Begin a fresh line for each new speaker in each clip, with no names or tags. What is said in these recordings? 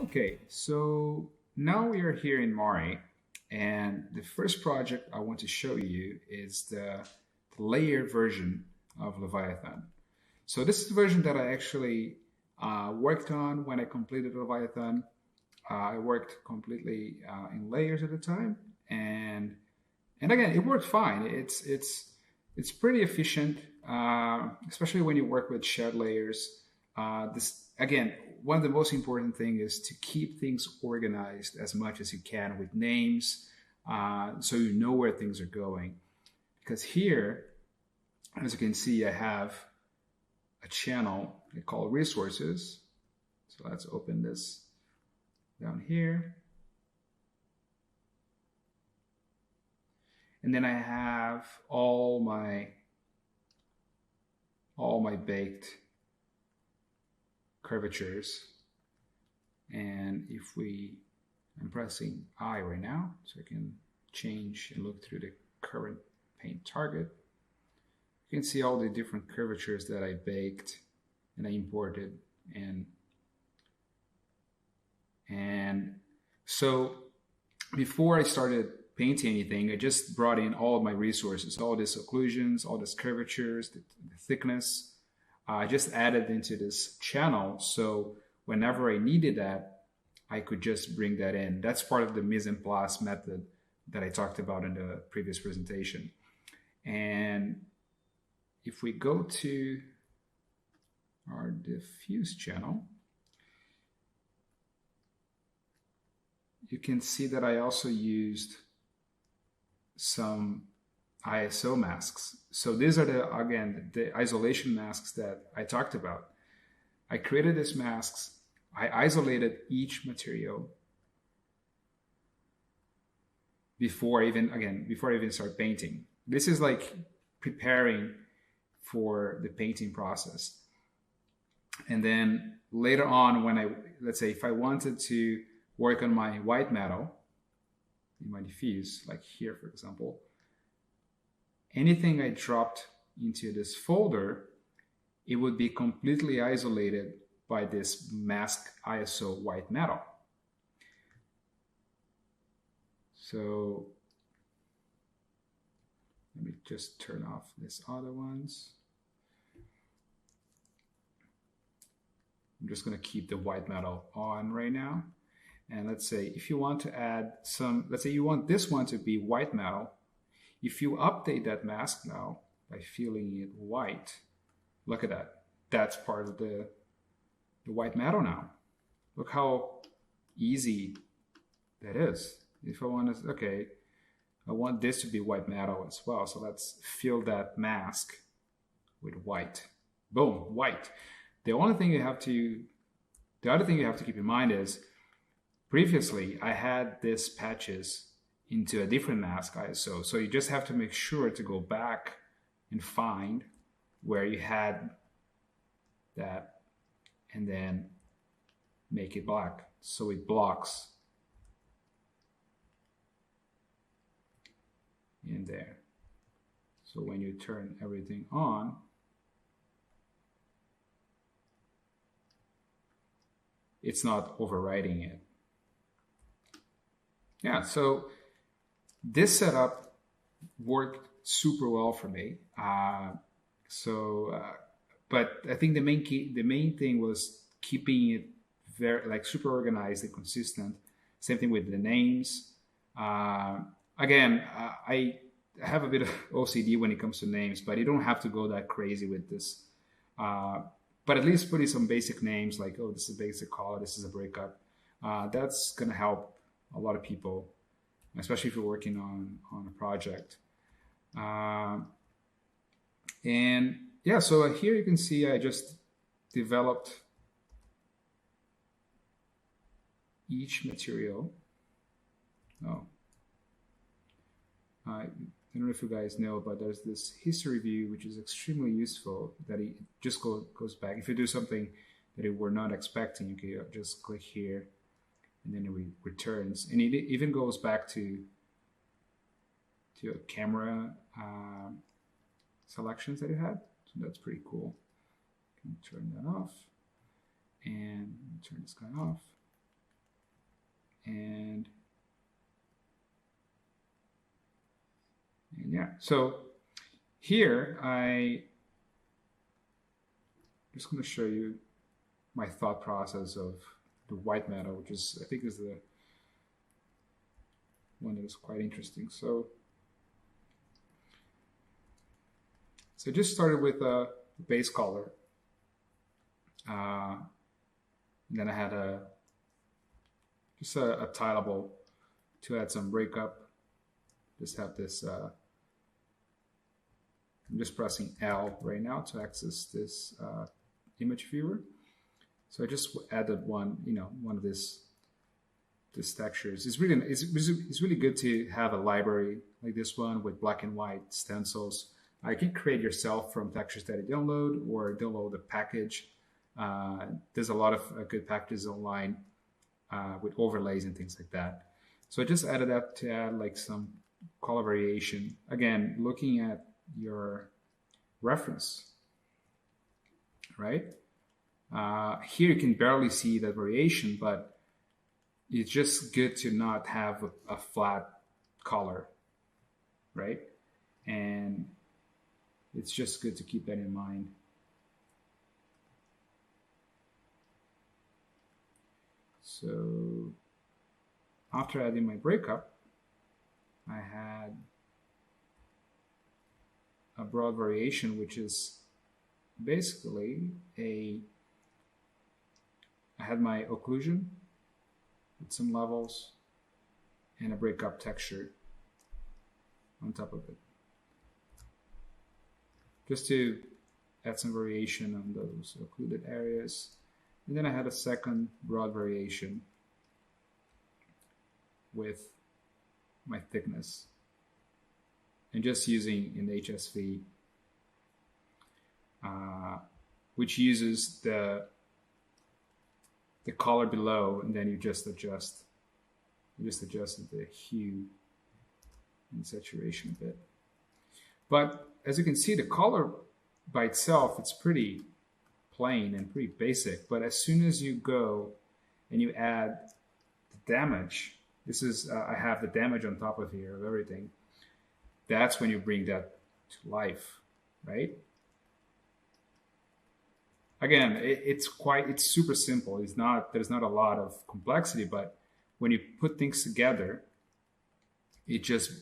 Okay, so now we are here in Mari, and the first project I want to show you is the layer version of Leviathan. So this is the version that I actually worked on when I completed Leviathan. I worked completely in layers at the time, and again, it worked fine. It's pretty efficient, especially when you work with shared layers. This again, one of the most important thing is to keep things organized as much as you can with names, so you know where things are going. Because here, as you can see, I have a channel called resources. So let's open this down here. And then I have all my baked curvatures. And if I'm pressing I right now, so I can change and look through the current paint target. You can see all the different curvatures that I baked and I imported. And so before I started painting anything, I just brought in all of my resources, all these occlusions, all these curvatures, the thickness. I just added into this channel, so whenever I needed that, I could just bring that in. That's part of the mise en place method that I talked about in the previous presentation. And if we go to our diffuse channel, you can see that I also used some ISO masks. So these are the isolation masks that I talked about. I created these masks. I isolated each material before I even start painting. This is like preparing for the painting process. And then later on, let's say if I wanted to work on my white metal in my diffuse, like here, for example, anything I dropped into this folder, it would be completely isolated by this mask ISO white metal. So let me just turn off these other ones. I'm just going to keep the white metal on right now. And let's say if you want to add let's say you want this one to be white metal. If you update that mask now by filling it white, look at that. That's part of the white metal now. Look how easy that is. If I want to, okay, I want this to be white metal as well. So let's fill that mask with white. Boom, white. The other thing you have to keep in mind is previously I had these patches into a different mask ISO. So you just have to make sure to go back and find where you had that and then make it black so it blocks in there. So when you turn everything on, it's not overriding it. Yeah, so this setup worked super well for me. But I think the main thing was keeping it very super organized and consistent. Same thing with the names. Again, I have a bit of OCD when it comes to names, but you don't have to go that crazy with this. But at least putting some basic names like, oh, this is a basic color, this is a breakup. That's going to help a lot of people, especially if you're working on a project. And yeah, so here you can see I just developed each material. Oh, I don't know if you guys know, but there's this history view, which is extremely useful, that it just goes back. If you do something that you were not expecting, you can just click here, and then it returns. And it even goes back to a camera selections that you had. So that's pretty cool. You can turn that off, and turn this guy off. And yeah, so here I'm just going to show you my thought process of the white matter, which is, I think, is the one that is quite interesting. So I just started with a base color. Then I had just a tileable to add some breakup. Just have this, I'm just pressing L right now to access this image viewer. So I just added one of these textures. It's really good to have a library like this one with black and white stencils. You can create yourself from textures that you download or download a package. There's a lot of good packages online with overlays and things like that. So I just added that to add like some color variation. Again, looking at your reference, right? Here you can barely see that variation, but it's just good to not have a flat color, right? And it's just good to keep that in mind. So after adding my breakup, I had a broad variation, which is basically I had my occlusion with some levels and a breakup texture on top of it, just to add some variation on those occluded areas. And then I had a second broad variation with my thickness, and just using an HSV, which uses the color below, and then you just adjust the hue and saturation a bit. But as you can see, the color by itself, it's pretty plain and pretty basic. But as soon as you go and you add the damage, this is I have the damage on top of here of everything. That's when you bring that to life, right? Again, it's super simple. There's not a lot of complexity, but when you put things together, it just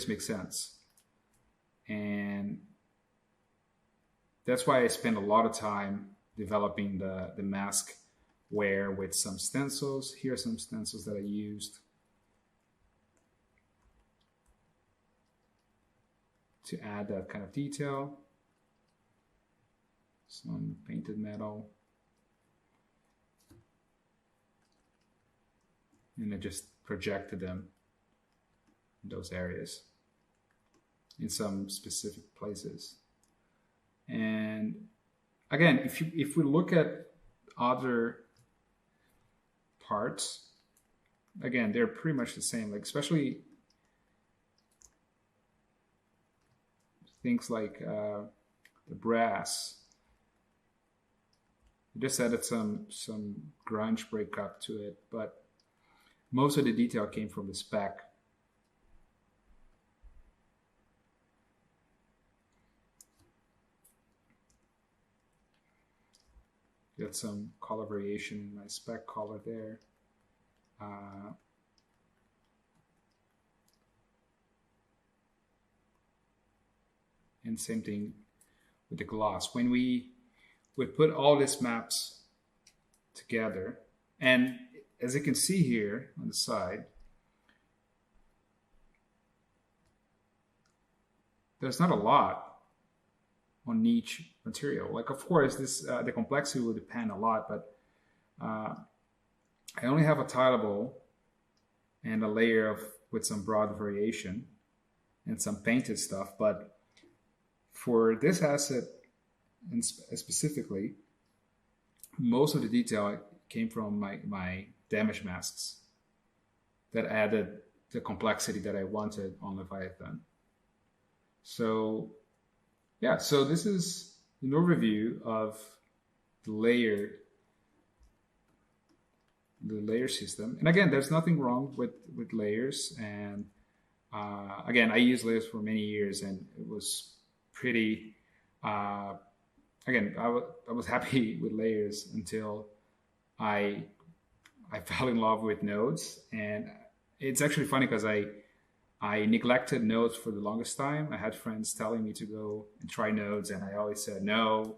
makes sense. And that's why I spend a lot of time developing the mask where with some stencils. Here are some stencils that I used to add that kind of detail. Some painted metal. And I just projected them in those areas in some specific places. And again, if we look at other parts, again, they're pretty much the same, like especially things like the brass. I just added some grunge breakup to it, but most of the detail came from the spec. Got some color variation in my spec color there. And same thing with the gloss. When we put all these maps together, and as you can see here on the side, there's not a lot on each material. Like, of course, this the complexity will depend a lot, but I only have a tileable and a layer with some broad variation and some painted stuff. But for this asset, and specifically, most of the detail came from my damage masks that added the complexity that I wanted on Leviathan. So yeah, so this is an overview of the layer the layer system. And again, there's nothing wrong with layers. And again, I used layers for many years, and it was pretty. Again, I was happy with layers until I fell in love with nodes. And it's actually funny because I neglected nodes for the longest time. I had friends telling me to go and try nodes, and I always said no.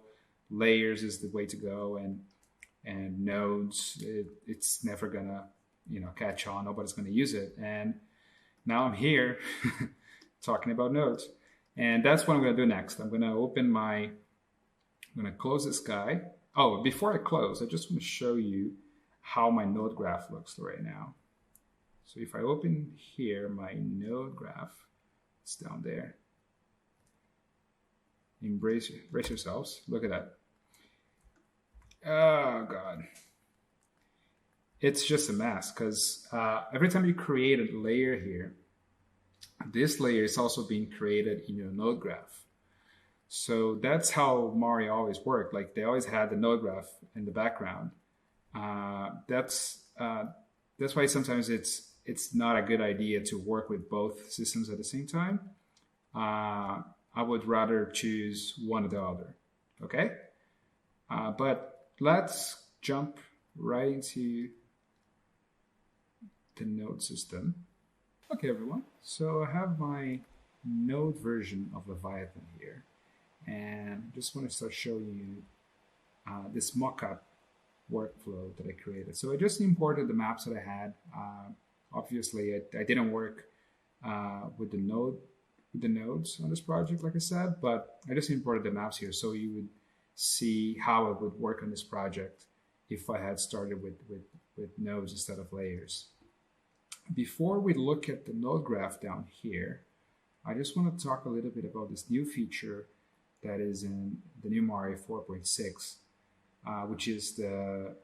Layers is the way to go, and nodes, it's never gonna catch on. Nobody's gonna use it. And now I'm here talking about nodes, and that's what I'm gonna do next. I'm gonna close this guy. Oh, before I close, I just want to show you how my node graph looks right now. So if I open here, my node graph, it's down there. Brace yourselves. Look at that. Oh, God. It's just a mess because every time you create a layer here, this layer is also being created in your node graph. So that's how Mari always worked. Like they always had the node graph in the background. That's why sometimes it's not a good idea to work with both systems at the same time. I would rather choose one or the other. Okay, but let's jump right into the node system. Okay, everyone. So I have my node version of Leviathan here. And I just want to start showing you this mockup workflow that I created. So I just imported the maps that I had. Obviously, I didn't work with the nodes on this project, like I said, but I just imported the maps here so you would see how it would work on this project if I had started with nodes instead of layers. Before we look at the node graph down here, I just want to talk a little bit about this new feature that is in the new Mari 4.6, which is the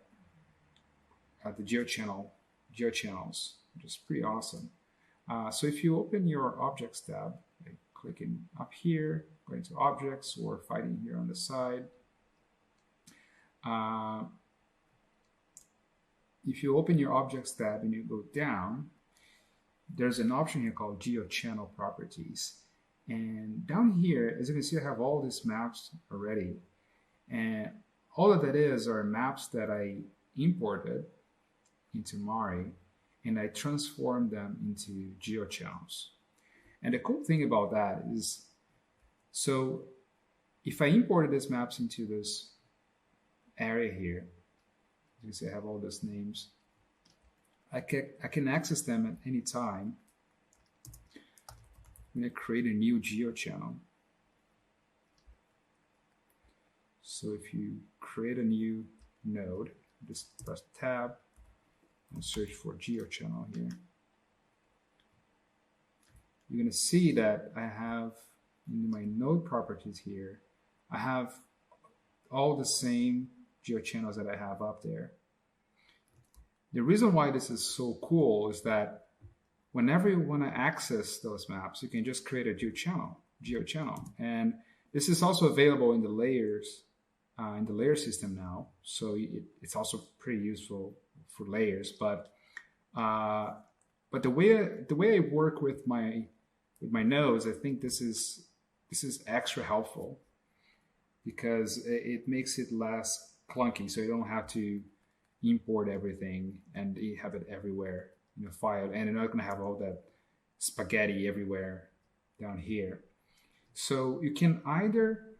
geo-channels, which is pretty awesome. So if you open your Objects tab, like clicking up here, going to Objects, or fighting here on the side, if you open your Objects tab and you go down, there's an option here called geo-channel properties. And down here, as you can see, I have all these maps already. And all of that are maps that I imported into Mari, and I transformed them into geo-channels. And the cool thing about that is, so if I imported these maps into this area here, you can see I have all those names, I can access them at any time. I'm going to create a new geo-channel. So if you create a new node, just press tab and search for geo-channel here. You're going to see that I have in my node properties here, I have all the same geo-channels that I have up there. The reason why this is so cool is that whenever you want to access those maps, you can just create a geo-channel. And this is also available in the layers, in the layer system now. So it's also pretty useful for layers. But the way I work with my nodes, I think this is extra helpful because it makes it less clunky. So you don't have to import everything and you have it everywhere in a file, and you're not going to have all that spaghetti everywhere down here. So you can either,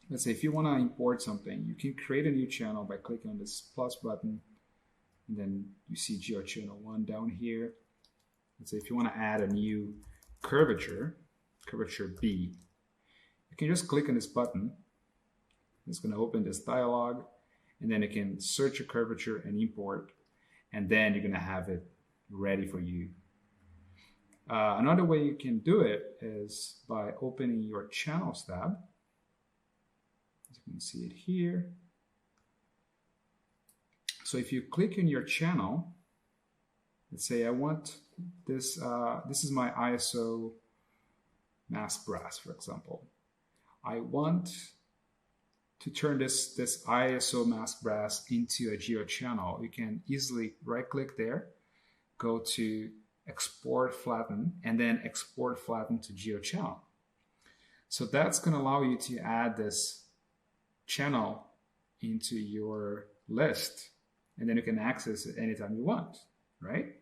let's say if you want to import something, you can create a new channel by clicking on this plus button, and then you see geo-channel 1 down here. Let's say if you want to add a new curvature B, you can just click on this button. It's going to open this dialog, and then you can search a curvature and import, and then you're going to have it ready for you. Another way you can do it is by opening your channels tab. As you can see it here. So if you click on your channel, let's say I want this, this is my ISO mask brass, for example. I want to turn this ISO mask brass into a geo-channel, you can easily right-click there, go to Export Flatten, and then Export Flatten to geo-channel. So that's going to allow you to add this channel into your list, and then you can access it anytime you want, right?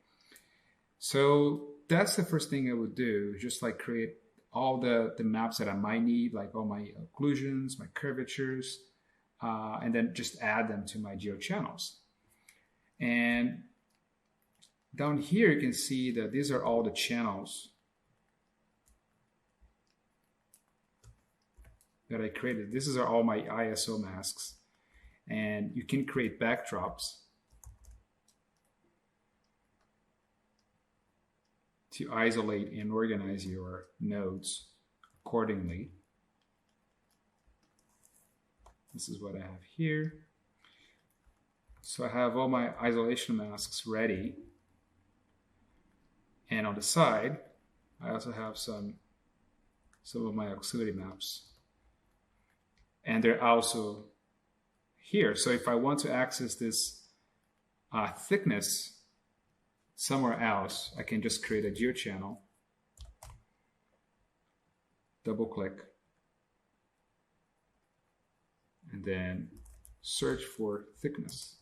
So that's the first thing I would do, just like create all the maps that I might need, like all my occlusions, my curvatures, and then just add them to my geo-channels. And down here, you can see that these are all the channels that I created. These are all my ISO masks. And you can create backdrops to isolate and organize your nodes accordingly. This is what I have here. So I have all my isolation masks ready. And on the side, I also have some of my auxiliary maps. And they're also here. So if I want to access this thickness somewhere else, I can just create a geo-channel, double click, and then search for thickness.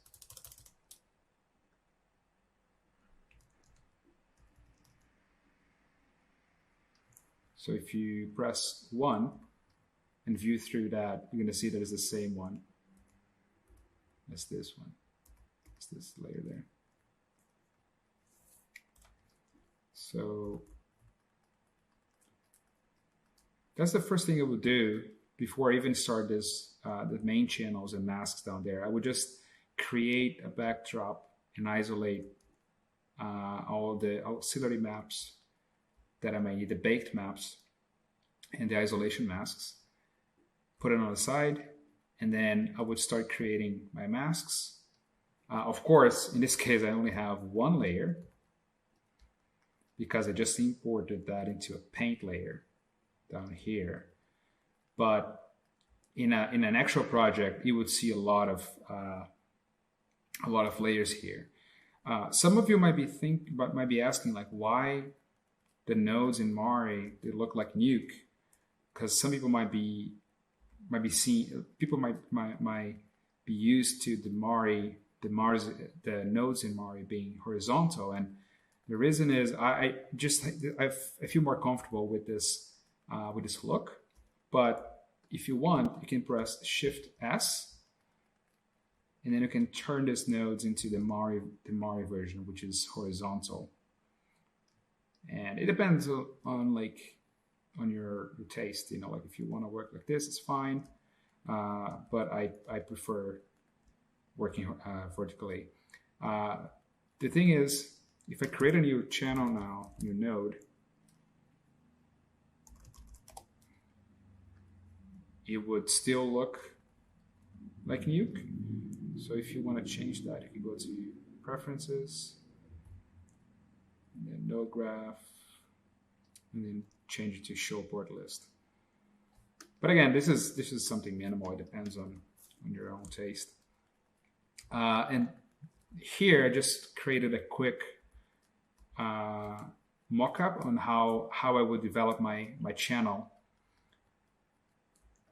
So if you press 1 and view through that, you're going to see that it's the same one as this one. It's this layer there. So that's the first thing I would do before I even start this, the main channels and masks down there. I would just create a backdrop and isolate all the auxiliary maps that I might need, the baked maps and the isolation masks, put it on the side, and then I would start creating my masks. Of course, in this case, I only have one layer because I just imported that into a paint layer down here. But in an actual project, you would see a lot of layers here. Some of you might be asking, like, why the nodes in Mari, they look like Nuke? Because some people might be seeing, people might be used to the nodes in Mari being horizontal, and the reason is I feel more comfortable with this look. But if you want, you can press Shift S, and then you can turn these nodes into the Mari version, which is horizontal. And it depends on your taste. You know, like if you want to work like this, it's fine. But I prefer working vertically. The thing is, if I create a new channel now, new node, it would still look like Nuke. So if you want to change that, you can go to Preferences, and then Node Graph, and then change it to Show Board List. But again, this is something minimal. It depends on your own taste. And here I just created a quick mock-up on how I would develop my channel.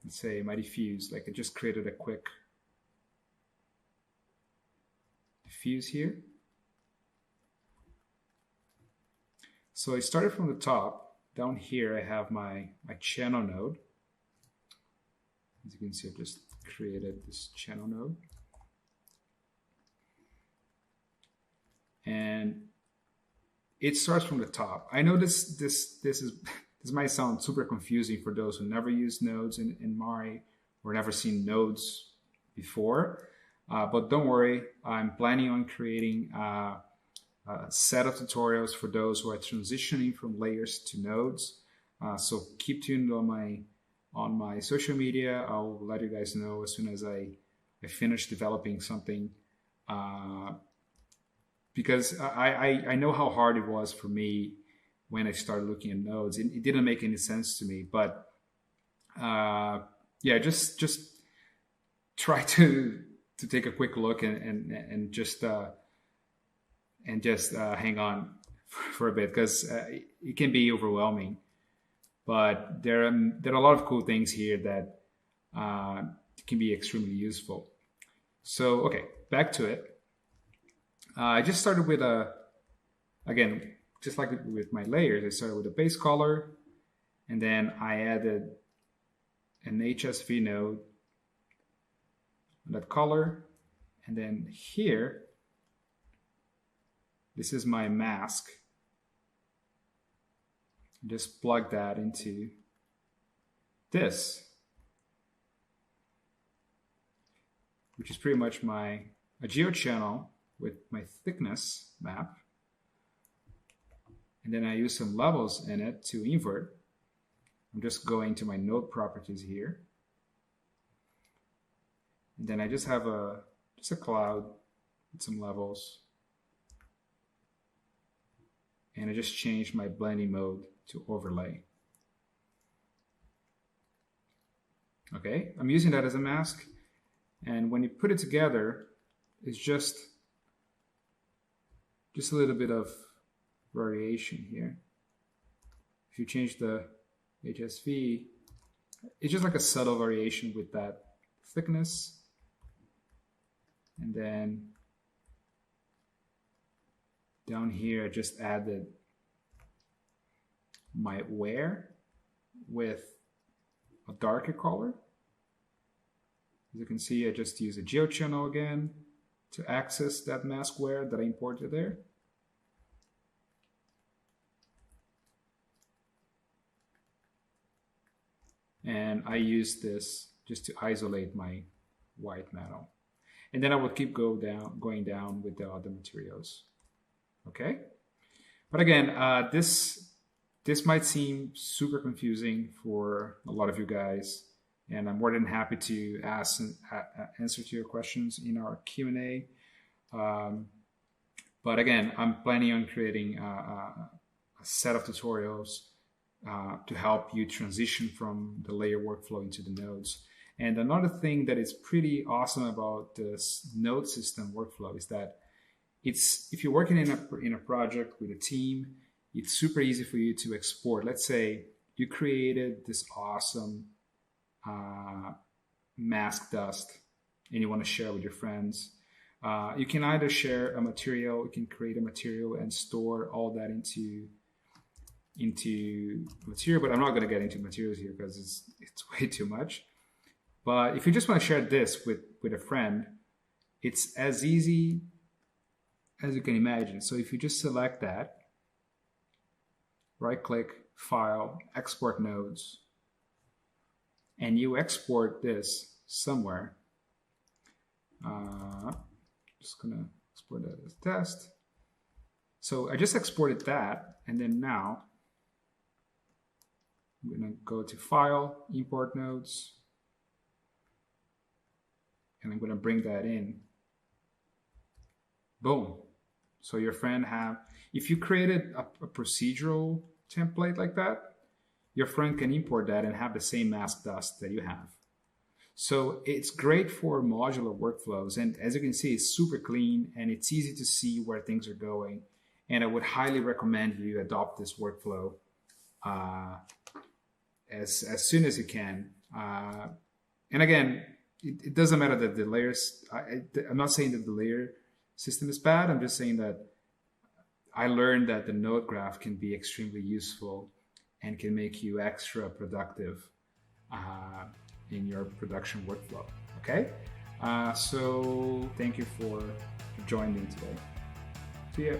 Let's say my diffuse. Like I just created a quick diffuse here. So I started from the top. Down here I have my channel node. As you can see, I just created this channel node. And it starts from the top. I know this might sound super confusing for those who never used nodes in Mari or never seen nodes before. But don't worry, I'm planning on creating a set of tutorials for those who are transitioning from layers to nodes. So keep tuned on my social media. I'll let you guys know as soon as I finish developing something. Because I know how hard it was for me when I started looking at nodes. It didn't make any sense to me, but yeah, just try to take a quick look and just hang on for a bit, because it can be overwhelming. But there are a lot of cool things here that can be extremely useful. So okay, back to it. I just started with again, just like with my layers, I started with a base color, and then I added an HSV node on that color, and then here, this is my mask. Just plug that into this, which is pretty much a geo-channel with my thickness map. And then I use some levels in it to invert. I'm just going to my node properties here. And then I just have just a cloud with some levels. And I just changed my blending mode to overlay. Okay, I'm using that as a mask. And when you put it together, it's just a little bit of variation here. If you change the HSV, it's just like a subtle variation with that thickness. And then down here, I just added my wear with a darker color. As you can see, I just use a geo-channel again to access that mask wear that I imported there. And I use this just to isolate my white metal. And then I will keep going down with the other materials. Okay? But again, this might seem super confusing for a lot of you guys, and I'm more than happy to answer to your questions in our Q&A. But again, I'm planning on creating a set of tutorials to help you transition from the layer workflow into the nodes. And another thing that is pretty awesome about this node system workflow is that if you're working in a project with a team, it's super easy for you to export. Let's say you created this awesome mask dust and you want to share with your friends. You can either share a material, you can create a material and store all that into material, but I'm not going to get into materials here because it's way too much. But if you just want to share this with a friend, it's as easy as you can imagine. So if you just select that, right click, file, export nodes, and you export this somewhere. Just gonna export that as test. So I just exported that, and then now I'm gonna go to file, import nodes, and I'm gonna bring that in. Boom. So your friend if you created a procedural template like that, your friend can import that and have the same mask dust that you have. So it's great for modular workflows. And as you can see, it's super clean and it's easy to see where things are going. And I would highly recommend you adopt this workflow as soon as you can. And again, it doesn't matter that the layers, I'm not saying that the layer system is bad. I'm just saying that I learned that the node graph can be extremely useful and can make you extra productive in your production workflow. Okay? So thank you for joining me today. See ya.